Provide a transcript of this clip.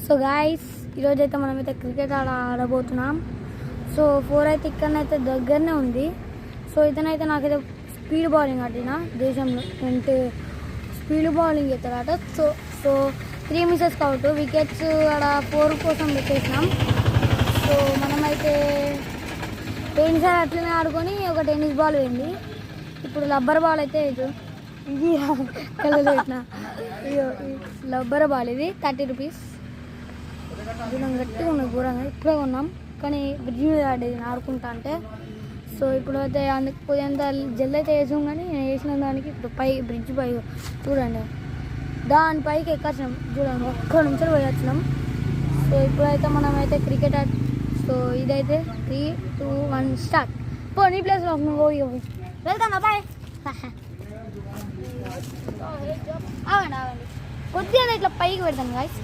So guys ఈరోజు అయితే మనమైతే క్రికెట్ ఆడబోతున్నాం. సో 4 అయితే ఇక్కడనైతే దగ్గరనే ఉంది. సో ఇతనైతే నాకైతే స్పీడ్ బౌలింగ్ ఆడిన దేశంలో అంటే స్పీడ్ బౌలింగ్ అవుతాడట. సో 3 మిసెస్ అవుట్, వికెట్స్ ఆడ 4 కోసం పెట్టేసినాం. సో మనమైతే పోయినసారి అట్లనే ఆడుకొని ఒక టెన్నిస్ బాల్ పోయింది. ఇప్పుడు రబ్బర్ బాల్ అయితే ఇది కళ్ళు పెట్టిన రబ్బర్ బాల్, ఇది 30 రూపీస్. దూరం గట్టిగా ఉన్నది, ఘోరంగా ఇప్పుడే ఉన్నాం కానీ బ్రిడ్జ్ మీద ఆడేది ఆడుకుంటా అంటే. సో ఇప్పుడు అయితే అందుకు పోయేంత జల్ది అయితే వేసాం కానీ నేను వేసిన దానికి ఇప్పుడు బ్రిడ్జ్ పై చూడండి, దానిపైకి ఎక్కొచ్చినాం చూడండి, ఒక్క నిమిషాలు పోయి వచ్చినాం. సో ఇప్పుడైతే మనమైతే క్రికెట్ సో ఇదైతే 3, 2, 1 స్టార్ట్. నీ ప్లేస్లో పోయి వెళ్తాం బాయ్. ఆగండి కొద్దిగా ఇట్లా పైకి పెడతాను గాయస్.